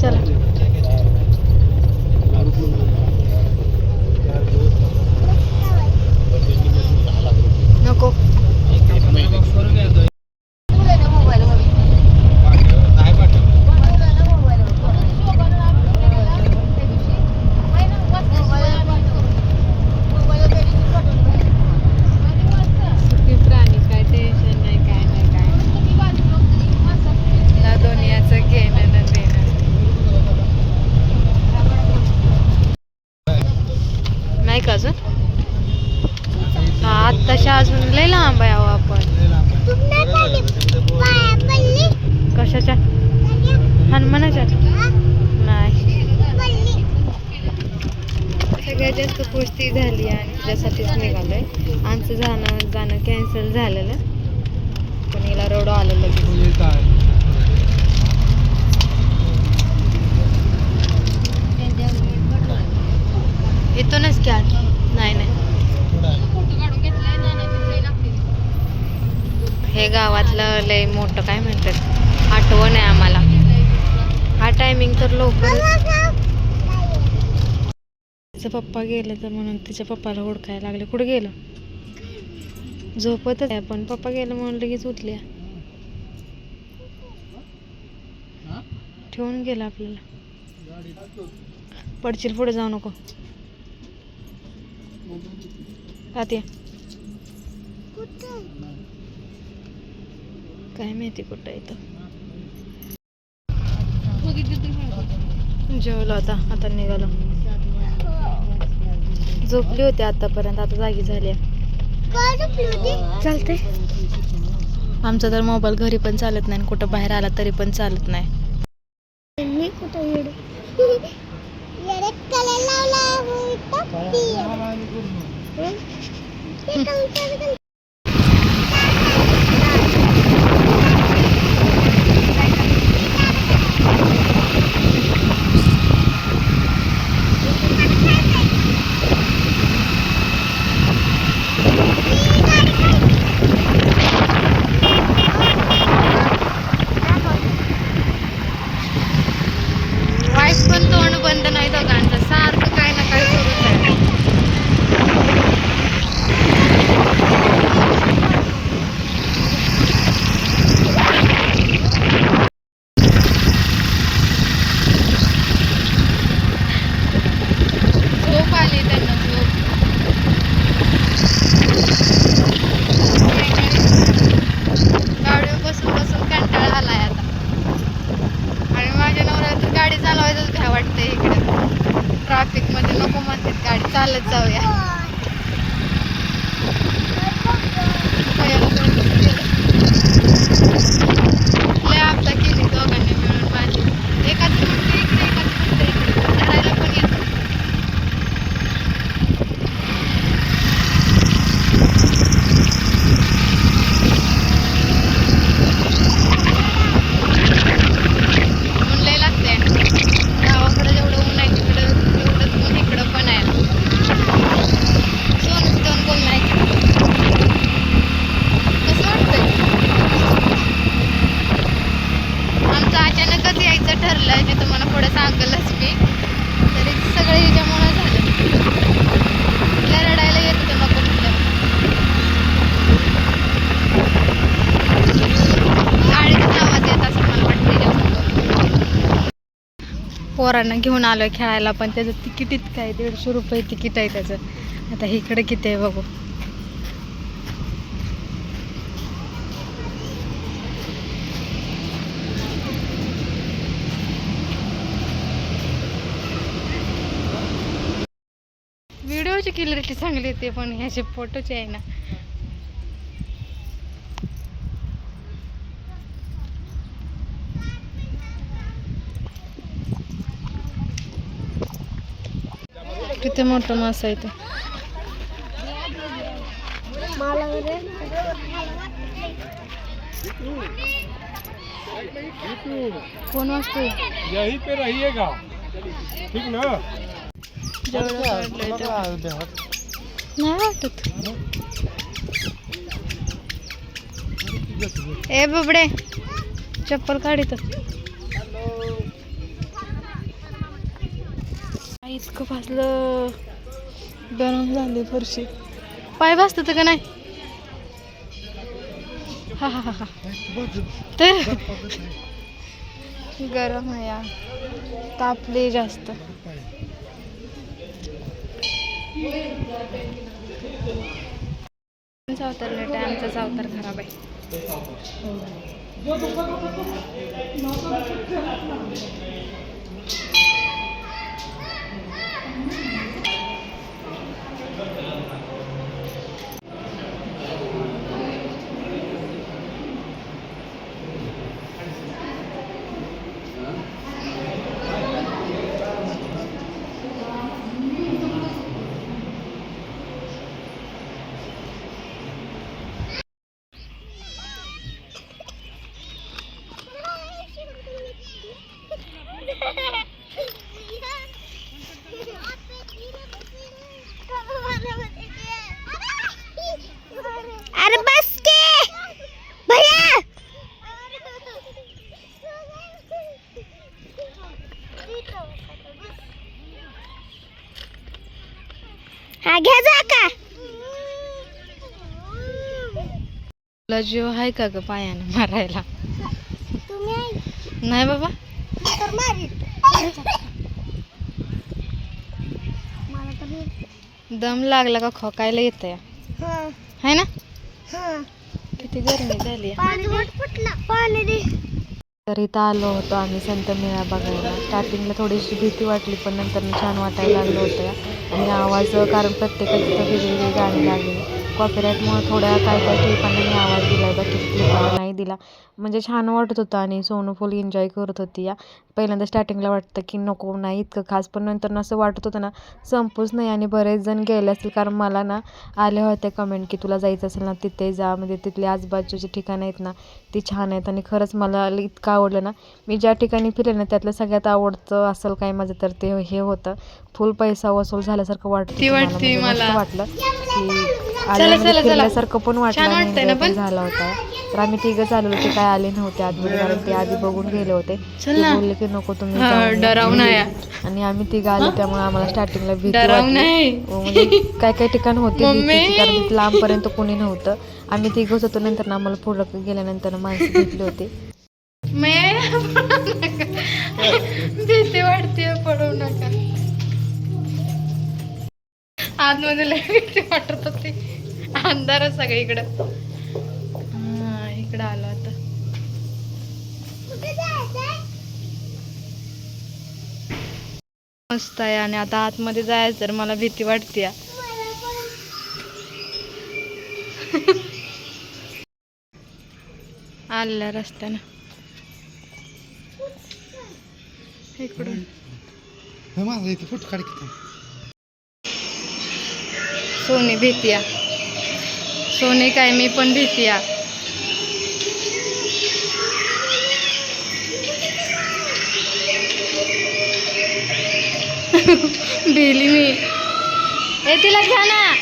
चला नको आत्ताशा अजून लय लांब आहे अहो आपण. कशाच्या हनुमानाच्या नाही. सगळ्यात जास्त कुस्ती झाली आणि त्याच्यासाठीच निघालोय. आमचं जाणं कॅन्सल झालेलं पण हिला रडू आलं लगेच. इथूनच क्या नाही नाही हे गावातलं लय मोठं काय म्हणतात आठवण आहे आम्हाला. हा टायमिंग तर लवकर. तिचा पप्पा गेलं तर म्हणून तिच्या पप्पाला हुडकायला लागले. कुठं गेलं झोपतच आहे पण पप्पा गेलं म्हणून लगेच उठल्या. ठेवून गेला आपल्याला. पडशील पुढे जाऊ नको. आत्या काय माहिती कुठं इथं. जेवलो आता निघालो. झोपली होती आतापर्यंत आता जागी झाली. चालते आमचा तर मोबाईल घरी पण चालत नाही कुठं बाहेर आला तरी पण चालत नाही. पण तोंड बंद नाही दोघांचं सारखं काय ना काय सुरूच आहे. झोप आली त्यांना झोप. गाडीवर बसून बसून कंटाळा आलाय आता. आणि माझ्या नवऱ्याला तर गाडी चालवायचंच भ्या वाटतंय. इकडे ट्रॅफिक मध्ये नको म्हणतात गाडी चालत जाऊया. लय आपदा केली दोघांनी मिळून माझी. एकाच म्हणते इकडे एकाच म्हणते इकडे धरायला पण येत. ठरलंय ते तुम्हाला पुढे सांगलच मी. तरी सगळं हिच्यामुळे झालं. तिला रडायला येत होतं नको म्हटलं. गाडीचा आवाज येत असं मला वाटतं. पोरांना घेऊन आलोय खेळायला पण त्याचं तिकीट इतकं आहे. 150 रुपये तिकीट आहे त्याचं. आता इकडे किती आहे बघू. व्हिडिओची क्लॅरिटी चांगली येते पण ह्याचे फोटोचे आहे ना. किती मोठं मासा आहे ते. कोण वाजतो यही पे रहिएगा ठीक ना. नाही वाटत. ए बबडे चप्पल काढित. इतकं भाजलं, गरम झाली फरशी. पाय भाजतात का नाही? हा हा हा ते गरम आहे या, तापले जास्त. सावतार लेट आहे, आमचा सावतार खराब आहे. अरे बस के भैया. हा घ्या जा का. तुला जीव आहे का ग पायानं मारायला? तुम्ही नाही बाबा. तर मारी. मला तर दम लागला का खोकायला येतं या, हां है ना? हां. किती गरमी झाली आहे. पाणी फुटलं. पाणी दे. तर इथं आलो होतो आम्ही संत मेळा बघायला. स्टार्टिंगला थोडीशी भीती वाटली, पण नंतर छान वाटायला लागलं होतं या. आणि आवाज, कारण प्रत्येकाची तर वेगवेगळी गाणी लागली. कॉपीराईटमुळे थोड्या काय क्लिपांना मी आवाज दिला, बाकी क्लिपांना नाही दिला. म्हणजे छान वाटत होतं आणि सोनू फुल एन्जॉय करत होती या. पहिल्यांदा स्टार्टिंगला वाटतं की नको, नाही इतकं खास, पण नंतर असं वाटत होतं ना संपूच नाही. आणि बरेच जण गेले असतील, कारण मला ना आल्या होत्या कमेंट की तुला जायचं असेल ना तिथे जा, म्हणजे तिथली आजूबाजूची ठिकाणं आहेत ना ती छान आहेत. आणि खरंच मला इतकं आवडलं ना. मी ज्या ठिकाणी फिरले ना त्यातलं सगळ्यात आवडतं असेल काय माझं तर ते हे होतं. फुल पैसा वसूल झाल्यासारखं वाटतं मला. वाटलं की फिरल्यासारखं पण वाटलं आणि enjoy पण झाला होता. तर आम्ही तिघं आलो होते, काय आले नव्हते आतमध्ये, कारण ते आधी बघून गेले होते. ते बोलले की नको तुम्ही जाऊन या. आणि आम्ही तिघं आलो, त्यामुळे आम्हाला स्टार्टिंगला भीती वाटली. म्हणजे काय काय ठिकाण होते भीतीची, कारण तिथं लांबपर्यंत कोणी नव्हतं. आम्ही तिघंच होतो. नंतर ना आम्हाला पुढं गेल्यानंतर माणसं भेटली होती. भीती वाटते, पडू नका. आतमध्ये लय भीती वाटत होती, अंधार सगळीकडं. हा इकडं आलो आता. मस्त आहे. आणि आता आतमध्ये जायचं तर मला भीती वाटते. आल्या रस्त्यानं इकडून सोनी भीतिया. सोनी काय, मी पण भीतिया. भिली मी. ए तिला घ्या ना.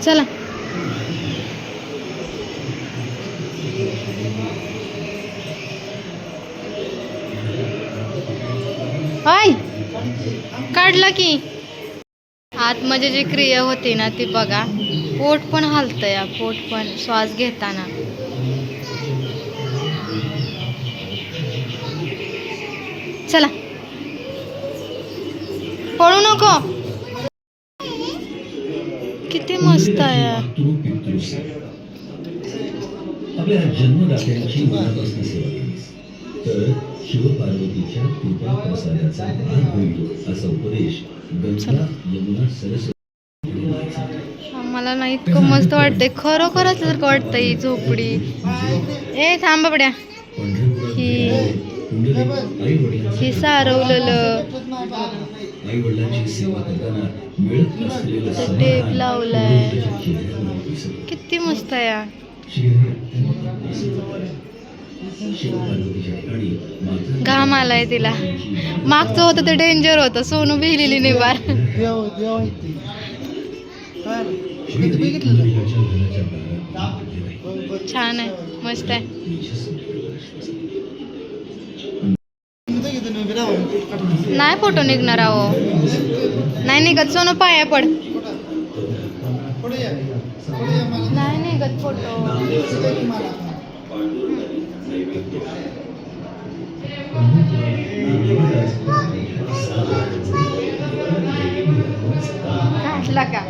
चला. हाय काढला की. आतमध्ये जी क्रिया होती ना ती बघा. पोट पण हलतं या, पोट पण श्वास घेताना. चला पळू नको. किती मस्त आहे. आपल्या जन्मदात्यांची मनापासून सेवा केलीस तर शिवपार्वतीच्या कृपा प्रसादाचा लाभ होईल असा उपदेश गंगा यमुना सरस्वती. मला ना इतकं मस्त वाटतंय, खरोखरच सारखं वाटतंय ही झोपडी. ए थांब बड्या. ही सारवलेलं आई वडिलांची सेवा करताना मिळत असलेलं टेप लावलाय. किती मस्त आहे या. घाम आलाय तिला. मागचं होतं ते डेंजर होतं. सोनू भिलेली निभार. छान आहे, मस्त आहे. नाही फोटो निघणार आहो, नाही निघत. सोनू पाया पड. नाही निघत फोटो. काढला का?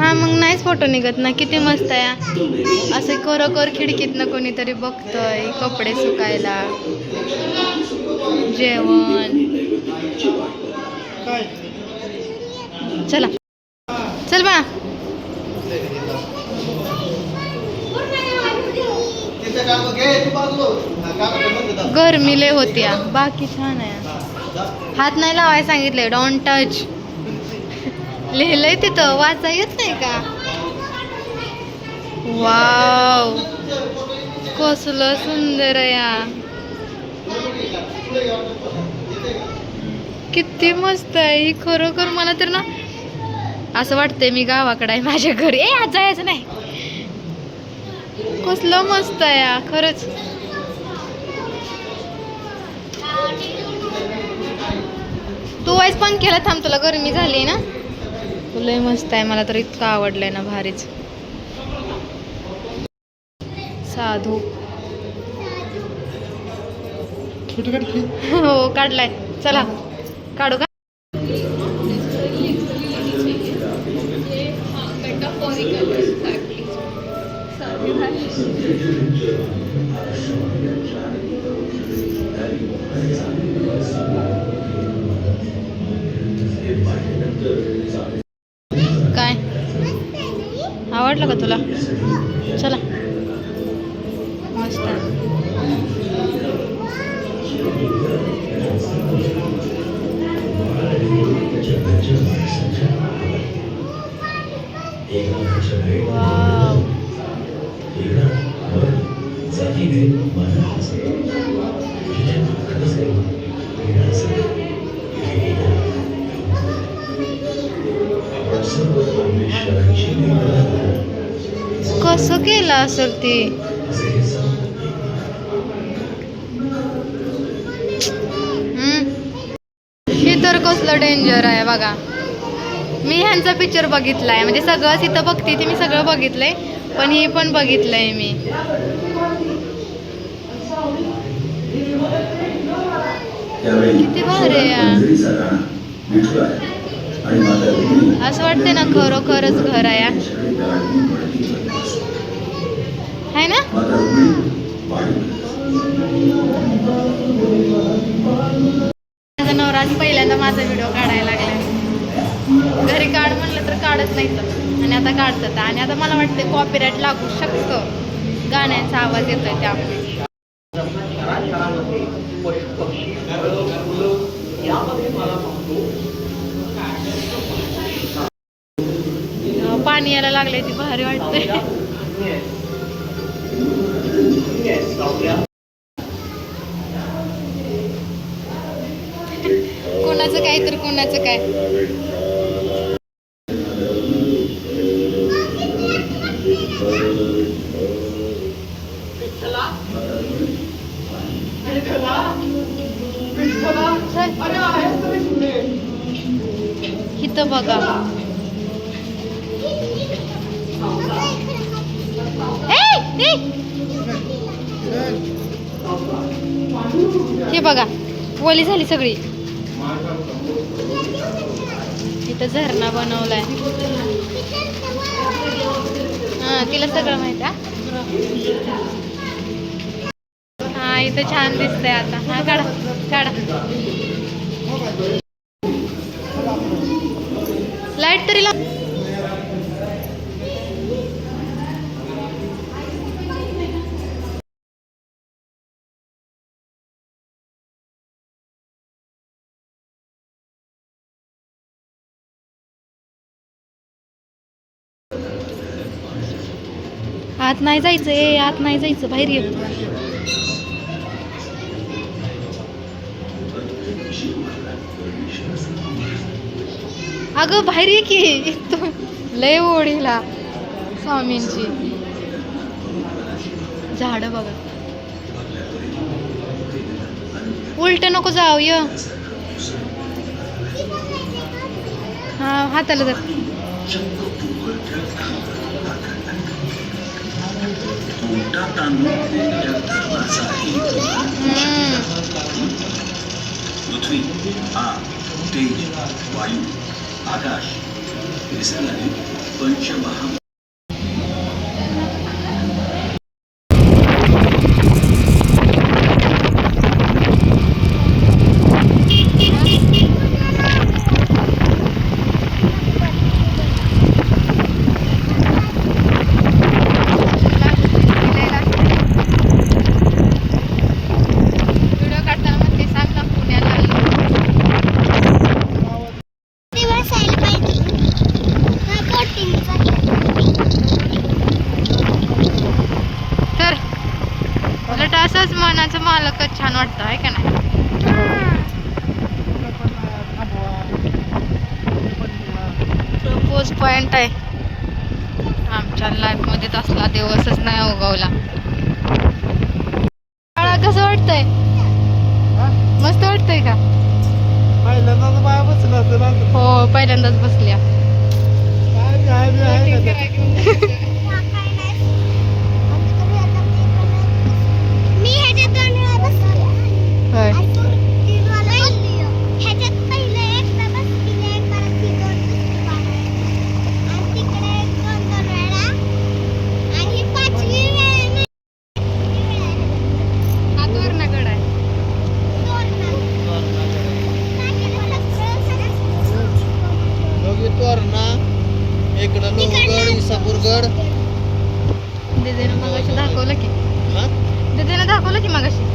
हा मग नाहीच फोटो निघत ना. किती मस्त आहे. असे खरोखर खिडकीतनं कोणीतरी बघतय, कपडे सुकायला, जेवण. चला चल बा. गरमी लय होत्या. बाकी छान आहे. हात नाही लावाय सांगितलंय, डोंट टच. लिहिलंय तिथं, वाचा येत नाही का? वाव, कसलं सुंदर आहे. किती मस्त आहे ही. खरोखर मला तर ना असं वाटतंय मी गावाकडे आहे माझ्या घरी. जायचं नाही. कसलं मस्त आहे खरंच. तू वाईस पण केला. थांब, तुला गरमी झाली ना. तुला मस्त आहे. मला तर इतकं आवडलंय ना, भारीच. साधू. हो काढलाय. चला काढू का? काय आवडलं का तुला? चला मस्त. वाव. कसं केलं असेल ती? हे तर कसलं डेंजर आहे बघा. मी ह्यांचा पिक्चर बघितलाय, म्हणजे सगळंच इथं बघते ती मी सगळं बघितलंय, पण हे पण बघितलंय मी. किती भारी आहे. असं वाटतंय ना खरोखरच घर आहे ना. माझा नवरा पहिल्यांदा माझा व्हिडिओ काढायला लागला. घरी काढ म्हणलं तर काढत नाही तर, आणि आता काढतात. आणि आता मला वाटतं कॉपीराईट लागू शकतं, गाण्यांचा आवाज येतोय त्यामुळे. पाणी यायला लागले, ती भारी वाटते. कोणाचं काय तर कोणाचं काय. इथं बघा. हे बघा, ओली झाली सगळी. इथं झरणा बनवलाय. हा, तिला सगळं माहित आहे. हा इथं छान दिसतंय आता. हा काढा काढा. लाईट तरी लाव. आत नाही जायचं, आत नाही जायचं, बाहेर ये. अगं बाहेर ये की. लय ओढीला. स्वामींची झाड बघा. उलट नको जाऊ य. हा हाताला जर मोठा तांदूळ या धर्माचा आहे. पृथ्वी, आग, तेज, वायू, आकाश हे सगळे पंचमहा असंच मनाचं मालकच छान वाटतं आहे का नाही. प्रपोज पॉइंट आहे. आमच्या लाईफ मध्ये असला दिवसच नाही उगवला. कसं वाटतंय? मस्त वाटतंय का? हो पहिल्यांदाच बसल्या. होय. इकडं लोहगड, इसापूरगड. दीदीनं मगाशी दाखवलं की. दीदीनं दाखवलं की मगाशी.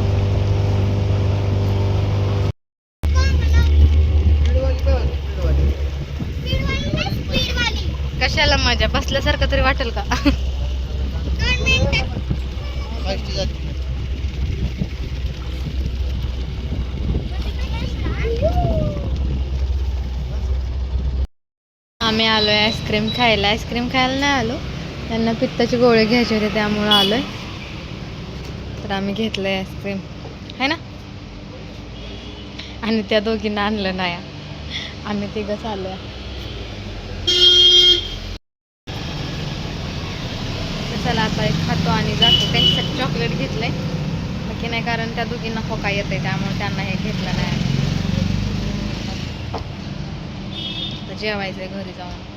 कशाला मजा बसल्यासारखं तरी वाटेल का? आम्ही आलोय आईस्क्रीम खायला. आईस्क्रीम खायला नाही आलो, त्यांना पित्ताची गोळी घ्यायची होती त्यामुळं आलोय. तर आम्ही घेतलंय आईस्क्रीम है ना. आणि त्या दोघींना आणलं नाही. आम्ही तिघंच आलोय. चला आता एक खातो आणि जातो. त्यांच्यासाठी चॉकलेट घेतलंय बाकी नाही, कारण त्या दोघींना खोका येत आहे त्यामुळे त्यांना हे घेतलं नाही. जेवायचंय घरी जाऊन.